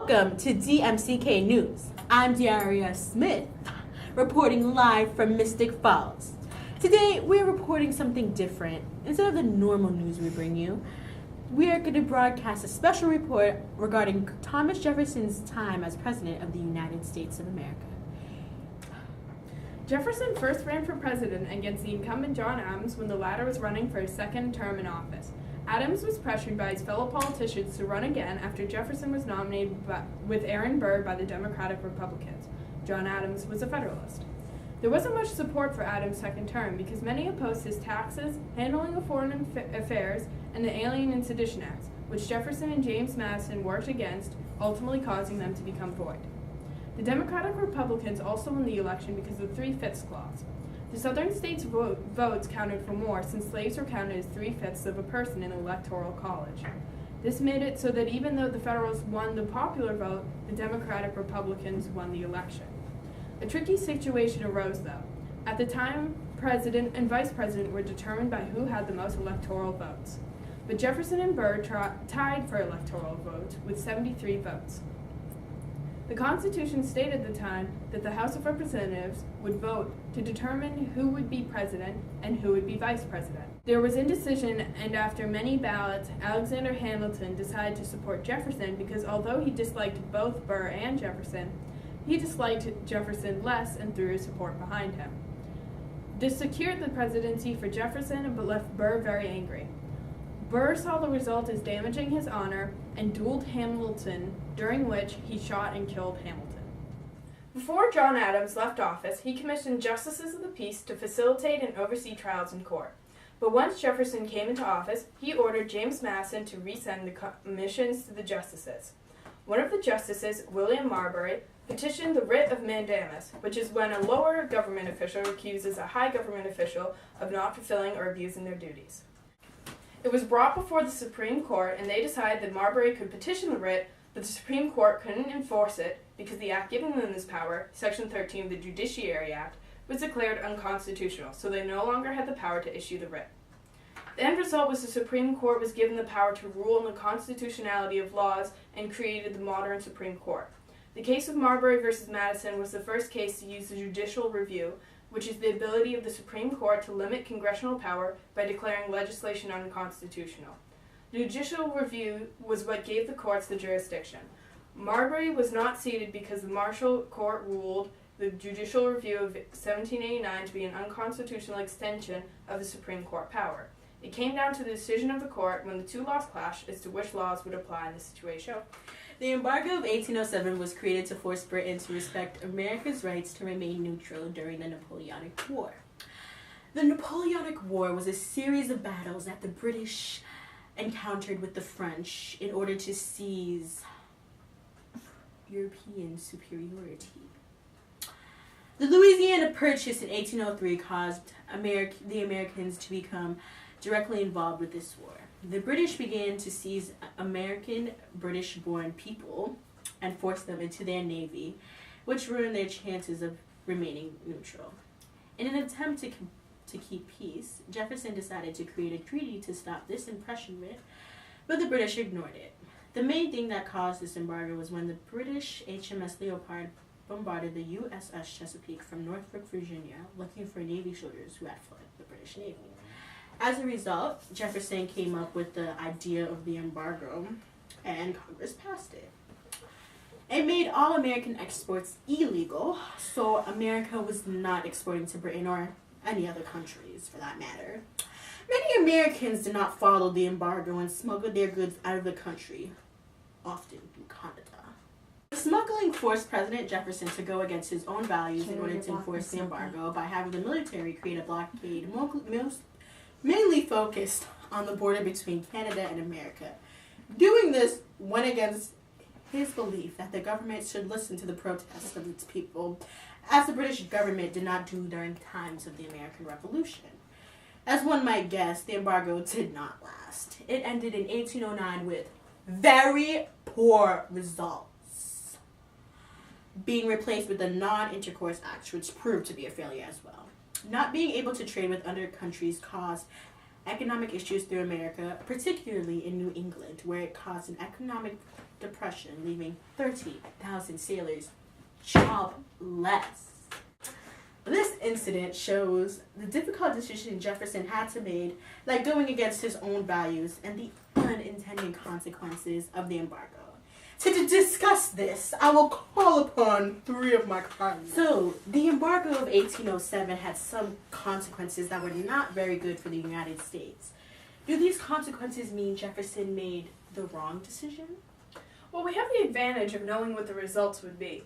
Welcome to DMCK News. I'm Diaria Smith, reporting live from Mystic Falls. Today, we're reporting something different. Instead of the normal news we bring you, we are going to broadcast a special report regarding Thomas Jefferson's time as President of the United States of America. Jefferson first ran for president against the incumbent John Adams when the latter was running for his second term in office. Adams was pressured by his fellow politicians to run again after Jefferson was nominated with Aaron Burr by the Democratic Republicans. John Adams was a Federalist. There wasn't much support for Adams' second term because many opposed his taxes, handling of foreign affairs, and the Alien and Sedition Acts, which Jefferson and James Madison worked against, ultimately causing them to become void. The Democratic Republicans also won the election because of the 3/5 clause. The southern states' votes counted for more since slaves were counted as 3/5 of a person in the Electoral College. This made it so that even though the Federalists won the popular vote, the Democratic Republicans won the election. A tricky situation arose, though. At the time, President and Vice President were determined by who had the most electoral votes. But Jefferson and Burr tied for electoral votes with 73 votes. The Constitution stated at the time that the House of Representatives would vote to determine who would be president and who would be vice president. There was indecision, and after many ballots, Alexander Hamilton decided to support Jefferson because although he disliked both Burr and Jefferson, he disliked Jefferson less and threw his support behind him. This secured the presidency for Jefferson but left Burr very angry. Burr saw the result as damaging his honor and dueled Hamilton, during which he shot and killed Hamilton. Before John Adams left office, he commissioned justices of the peace to facilitate and oversee trials in court. But once Jefferson came into office, he ordered James Madison to resend the commissions to the justices. One of the justices, William Marbury, petitioned the writ of mandamus, which is when a lower government official accuses a high government official of not fulfilling or abusing their duties. It was brought before the Supreme Court, and they decided that Marbury could petition the writ, but the Supreme Court couldn't enforce it because the act giving them this power, Section 13 of the Judiciary Act, was declared unconstitutional, so they no longer had the power to issue the writ. The end result was the Supreme Court was given the power to rule on the constitutionality of laws and created the modern Supreme Court. The case of Marbury versus Madison was the first case to use the judicial review, which is the ability of the Supreme Court to limit congressional power by declaring legislation unconstitutional. The judicial review was what gave the courts the jurisdiction. Marbury was not seated because the Marshall Court ruled the judicial review of 1789 to be an unconstitutional extension of the Supreme Court power. It came down to the decision of the court when the two laws clashed as to which laws would apply in this situation. The embargo of 1807 was created to force Britain to respect America's rights to remain neutral during the Napoleonic War. The Napoleonic War was a series of battles that the British encountered with the French in order to seize European superiority. The Louisiana Purchase in 1803 caused the Americans to become directly involved with this war. The British began to seize American British-born people and force them into their navy, which ruined their chances of remaining neutral. In an attempt to keep peace, Jefferson decided to create a treaty to stop this impressment, but the British ignored it. The main thing that caused this embargo was when the British HMS Leopard bombarded the USS Chesapeake from Norfolk, Virginia, looking for Navy soldiers who had fled the British Navy. As a result, Jefferson came up with the idea of the embargo, and Congress passed it. It made all American exports illegal, so America was not exporting to Britain or any other countries, for that matter. Many Americans did not follow the embargo and smuggled their goods out of the country, often through Canada. Smuggling forced President Jefferson to go against his own values in order to enforce the embargo by having the military create a blockade mainly focused on the border between Canada and America. Doing this went against his belief that the government should listen to the protests of its people, as the British government did not do during times of the American Revolution. As one might guess, the embargo did not last. It ended in 1809 with very poor results, being replaced with the Non-Intercourse Act, which proved to be a failure as well. Not being able to trade with other countries caused economic issues through America, particularly in New England, where it caused an economic depression, leaving 30,000 sailors jobless. This incident shows the difficult decision Jefferson had to make, like going against his own values and the unintended consequences of the embargo. To discuss this, I will call upon three of my colleagues. So, the embargo of 1807 had some consequences that were not very good for the United States. Do these consequences mean Jefferson made the wrong decision? Well, we have the advantage of knowing what the results would be.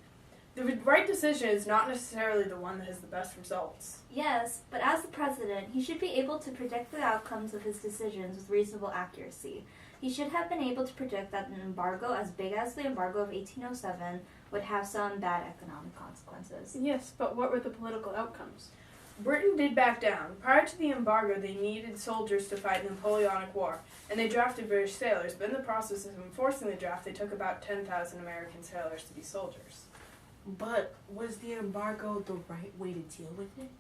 The right decision is not necessarily the one that has the best results. Yes, but as the president, he should be able to predict the outcomes of his decisions with reasonable accuracy. He should have been able to predict that an embargo as big as the embargo of 1807 would have some bad economic consequences. Yes, but what were the political outcomes? Britain did back down. Prior to the embargo, they needed soldiers to fight the Napoleonic War, and they drafted British sailors, but in the process of enforcing the draft, they took about 10,000 American sailors to be soldiers. But was the embargo the right way to deal with it?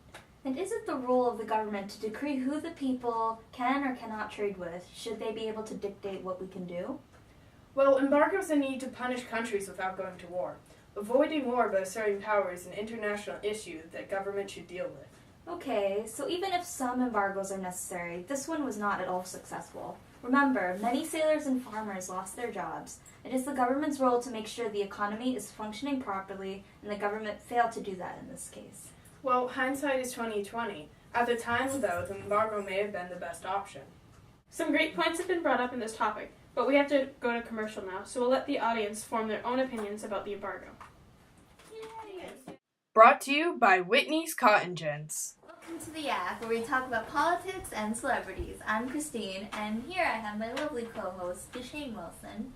And is it the role of the government to decree who the people can or cannot trade with? Should they be able to dictate what we can do? Well, embargoes are needed to punish countries without going to war. Avoiding war by asserting power is an international issue that government should deal with. Okay, so even if some embargoes are necessary, this one was not at all successful. Remember, many sailors and farmers lost their jobs. It is the government's role to make sure the economy is functioning properly, and the government failed to do that in this case. Well, hindsight is 20/20. At the time, though, the embargo may have been the best option. Some great points have been brought up in this topic, but we have to go to commercial now, so we'll let the audience form their own opinions about the embargo. Brought to you by Whitney's Cotton Gins. Welcome to the Yak, where we talk about politics and celebrities. I'm Christine, and here I have my lovely co-hosts, Deshane Wilson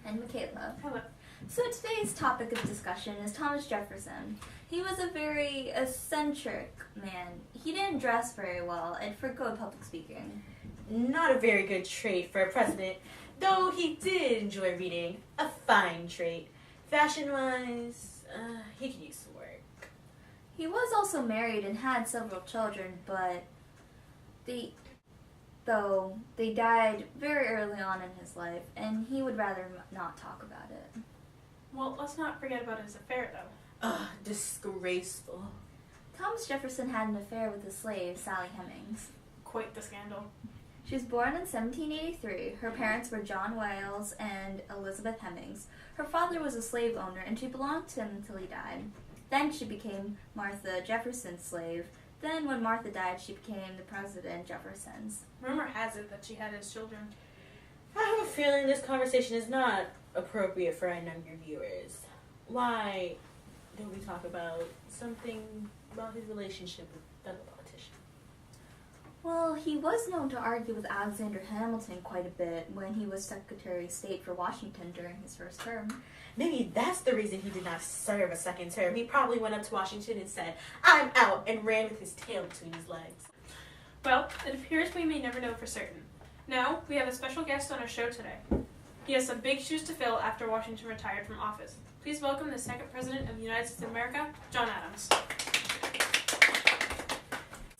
and Michaela. Hello. So today's topic of discussion is Thomas Jefferson. He was a very eccentric man. He didn't dress very well and forgoed public speaking. Not a very good trait for a president, though he did enjoy reading. A fine trait. Fashion-wise, he could use some work. He was also married and had several children, but they died very early on in his life, and he would rather not talk about it. Well, let's not forget about his affair, though. Disgraceful. Thomas Jefferson had an affair with his slave, Sally Hemings. Quite the scandal. She was born in 1783. Her parents were John Wales and Elizabeth Hemings. Her father was a slave owner, and she belonged to him until he died. Then she became Martha Jefferson's slave. Then, when Martha died, she became the President Jefferson's. Rumor has it that she had his children. I have a feeling this conversation is not appropriate for our younger viewers. Why don't we talk about something about his relationship with fellow politicians? Well, he was known to argue with Alexander Hamilton quite a bit when he was Secretary of State for Washington during his first term. Maybe that's the reason he did not serve a second term. He probably went up to Washington and said, "I'm out," and ran with his tail between his legs. Well, it appears we may never know for certain. Now, we have a special guest on our show today. He has some big shoes to fill after Washington retired from office. Please welcome the second President of the United States of America, John Adams.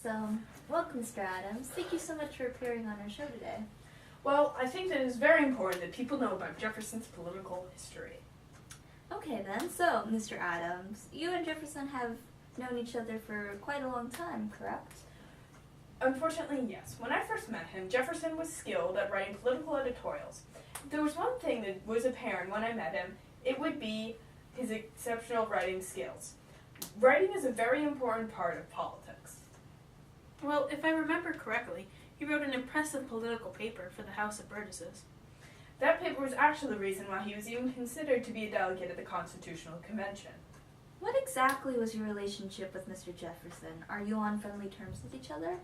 So, welcome, Mr. Adams. Thank you so much for appearing on our show today. Well, I think that it is very important that people know about Jefferson's political history. Okay then, so, Mr. Adams, you and Jefferson have known each other for quite a long time, correct? Unfortunately, yes. When I first met him, Jefferson was skilled at writing political editorials. If there was one thing that was apparent when I met him, it would be his exceptional writing skills. Writing is a very important part of politics. Well, if I remember correctly, he wrote an impressive political paper for the House of Burgesses. That paper was actually the reason why he was even considered to be a delegate at the Constitutional Convention. What exactly was your relationship with Mr. Jefferson? Are you on friendly terms with each other?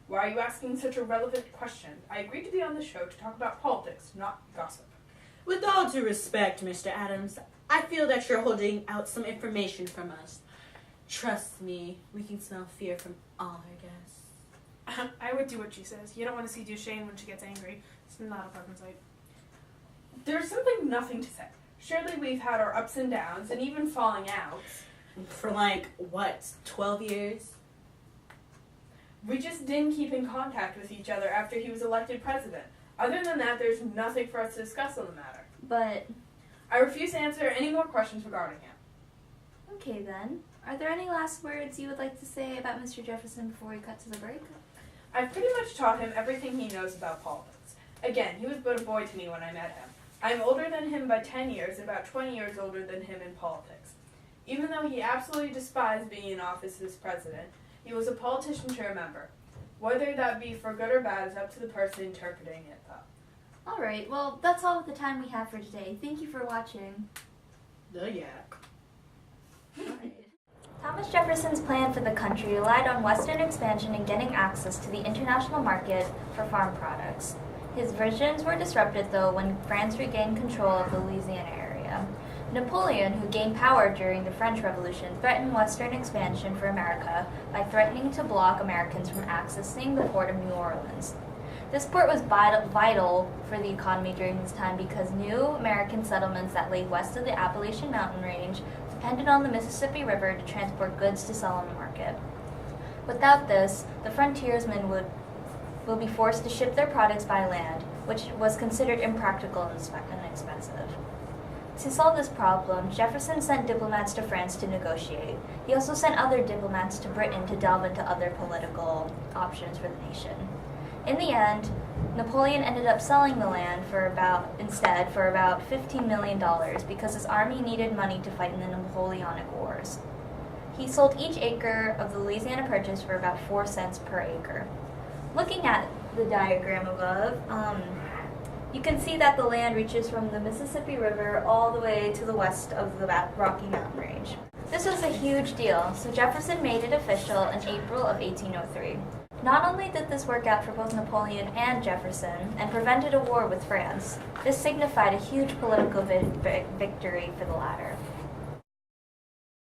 Why are you asking such a relevant question? I agreed to be on the show to talk about politics, not gossip. With all due respect, Mr. Adams, I feel that you're holding out some information from us. Trust me, we can smell fear from all our guests. I would do what she says. You don't want to see Deshane when she gets angry. It's not a pleasant sight. There's simply nothing to say. Surely we've had our ups and downs, and even falling outs. For 12 years? We just didn't keep in contact with each other after he was elected president. Other than that, there's nothing for us to discuss on the matter. But, I refuse to answer any more questions regarding him. okay then. Are there any last words you would like to say about Mr. Jefferson before we cut to the break? I've pretty much taught him everything he knows about politics. Again, he was but a boy to me when I met him. I am older than him by 10 years and about 20 years older than him in politics. Even though he absolutely despised being in office as president, he was a politician to remember. Whether that be for good or bad is up to the person interpreting it, though. Alright, well, that's all the time we have for today. Thank you for watching. The yak. Thomas Jefferson's plan for the country relied on Western expansion and getting access to the international market for farm products. His visions were disrupted, though, when France regained control of the Louisiana area. Napoleon, who gained power during the French Revolution, threatened Western expansion for America by threatening to block Americans from accessing the port of New Orleans. This port was vital for the economy during this time because new American settlements that lay west of the Appalachian Mountain Range depended on the Mississippi River to transport goods to sell on the market. Without this, the frontiersmen will be forced to ship their products by land, which was considered impractical and expensive. To solve this problem, Jefferson sent diplomats to France to negotiate. He also sent other diplomats to Britain to delve into other political options for the nation. In the end, Napoleon ended up selling the land for about $15 million because his army needed money to fight in the Napoleonic Wars. He sold each acre of the Louisiana Purchase for about 4 cents per acre. Looking at the diagram above, you can see that the land reaches from the Mississippi River all the way to the west of the Rocky Mountain Range. This was a huge deal, so Jefferson made it official in April of 1803. Not only did this work out for both Napoleon and Jefferson and prevented a war with France, this signified a huge political victory for the latter.